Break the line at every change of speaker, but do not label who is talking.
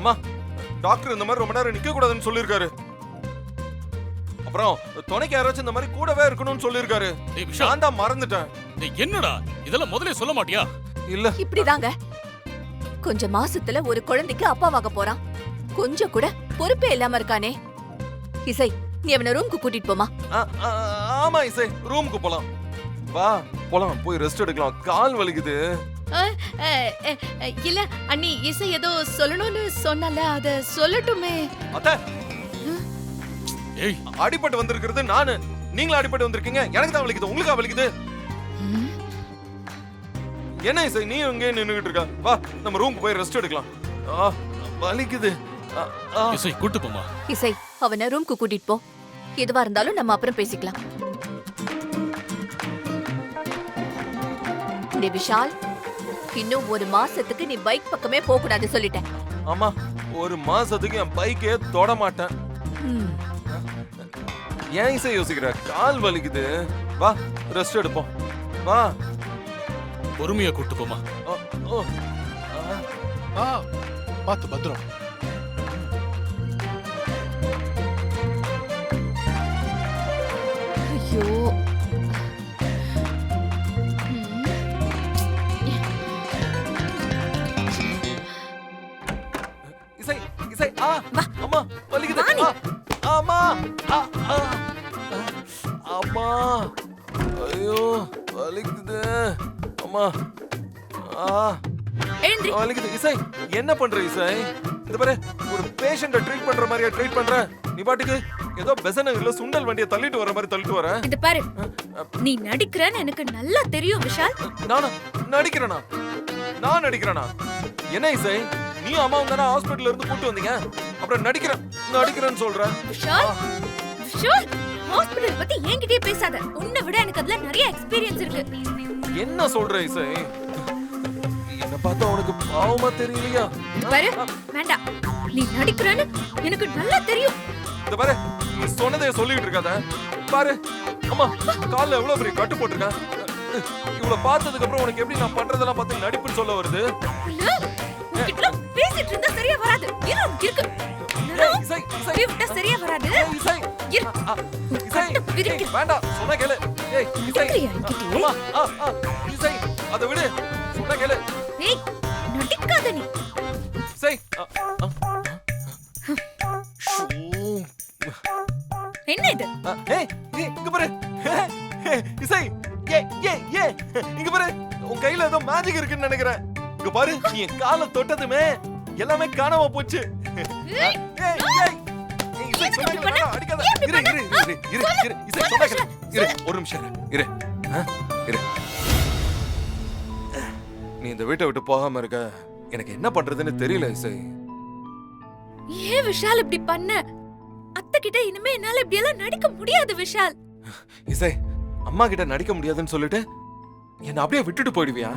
அம்மா டாக்டர் இந்த மாதிரி ரொம்ப நேரம் நிக்க கூடாதுன்னு சொல்லிருக்காரு. அப்புறம் துணைக்கு யாராச்சும் இந்த மாதிரி கூடவே இருக்கணும்னு சொல்லிருக்காரு. நான் தான் மறந்துட்டேன்.
என்னடா இதெல்லாம் முதல்ல சொல்ல மாட்டியா?
இல்ல
இப்படிதாங்க கொஞ்ச மாசத்துல ஒரு குழந்தைக்கு அப்பாவாக போறான். கொஞ்சம் கூட பொறுப்பே இல்லாம இருக்கானே. இசை, நீ அவனை ரூம்க்கு கூட்டிட்டு போமா.
ஆமா இசை, ரூமுக்கு போலாம். வா போலாம், போய் ரெஸ்ட் எடுக்கலாம். கால் வலிக்குது.
இல்ல அண்ணி, இசை ஏதோ சொல்லணும்னு சொன்னல, அத சொல்லட்டுமே.
அத்தை,
ஏய்
அடிபட்டு வந்திருக்கிறது நானு, நீங்களும் அடிபட்டு வந்திருக்கீங்க. எனக்கு தான் வலிக்குது, உங்களுக்கு வலிக்குது. என்ன இசை நீ இங்கே நின்னுகிட்டு இருக்க? வா நம்ம ரூமுக்கு போய் ரெஸ்ட் எடுக்கலாம். வலிக்குது.
இசை கூட்டு போமா.
இசை, அவனை ரூம்க்கு கூட்டிட்டு போ. எதுவா இருந்தாலும் நம்ம அப்புறம் பேசிக்கலாம். விஷால், இன்னும் ஒரு மாசத்துக்கு நீ பைக் பக்கமே போக கூடாது சொல்லிட்டேன்.
ஆமா, ஒரு மாசத்துக்கு என் பைக்கே தொட மாட்டேன். ஏன் இசை யோசிக்கிற? கால் வலிக்குது. வா ரெஸ்ட் எடுப்போம். வா.
பொறுமையா கூட்டு போமா.
பாத்து பத்திரம்.
ஐயோ,
இசை இசை அம்மா வலிக்குது. அம்மா அம்மா ஐயோ வலிக்குது. அம்மா வலிக்குது. இசை என்ன பண்ற இசை? இந்த பாரு, ஒரு பேஷண்ட ட்ரீட் பண்ற மாதிரியா ட்ரீட் பண்ற? நீ பாட்டுக்கு ஏதோ பெசனகர்ல சுண்டல் வண்டியை தள்ளிட்டு வர மாதிரி தள்ளிட்டு வர.
இந்த பாரு, நீ நடிக்கிறன்னு எனக்கு நல்லா தெரியும் விஷால்.
நானா நடிக்கிறேனா? நான் நடிக்கிறேனா? என்ன இசை, நீ அம்மாவும் தானே ஹாஸ்பிடல்ல இருந்து கூட்டு வந்தீங்க, அப்புறம் நடிக்கிறேன்னு சொல்ற?
விஷால், விஷால், ஹாஸ்பிடல் பத்தி என்கிட்டயே பேசாத. உன்னை விட எனக்கு அதுல நிறைய எக்ஸ்பீரியன்ஸ் இருக்கு.
என்ன சொல்ற இசை? என்ன பார்த்தா உனக்கு பாவமா தெரியலையா?
பாரு, வேண்டாம். நீ நடிக்கிறன்னு எனக்கு நல்லா தெரியும்.
இந்த பாரு, நீ சொன்னதே சொல்லிட்டு இருக்காத. பாரு அம்மா, கால்ல எவ்வளவு பெரிய கட்டு போட்டிருக்கேன். இவ்வளவு பார்த்ததுக்கு அப்புறம் உனக்கு எப்படி நான் பண்றதெல்லாம் பார்த்து நடிப்புன்னு சொல்ல வருது?
உன்கிட்ட பேசிட்டு இருந்தா சரியா வராது. இருக்கு.
இசை இசை
விட்டா சரியா வராது.
இசை இசை வேண்டாம், சொன்ன கேளு. ஏய் இசை, அம்மா இசை அதை விடு, சொன்ன கேளு.
ஏய், நடிக்காத நீ.
இசை
என்ன இது?
ஏய் இங்க பாரு. இசை இங்க பாரு, உன் கையில ஏதோ மேஜிக் இருக்குன்னு நினைக்கிறேன். இங்க பாரு, நீ என் காலை தொட்டதுமே எல்லாமே காணாம போச்சு. ஏய் இசை சொன்னாங்க அடிக்காத. இரு இசை சொன்னாங்க. இரு ஒரு நிமிஷம் இரு. நீ இந்த வீட்டை விட்டு போகாம இருக்க எனக்கு என்ன பண்றதுன்னு தெரியல இசை.
ஏன் விஷால் இப்படி பண்ண? அத்தை கிட்ட இனிமே என்னால இப்படி எல்லாம் நடிக்க முடியாது விஷால்.
இசை, அம்மா கிட்ட நடிக்க முடியாதுன்னு சொல்லிட்டு என்ன அப்படியே விட்டுட்டு போயிடுவியா?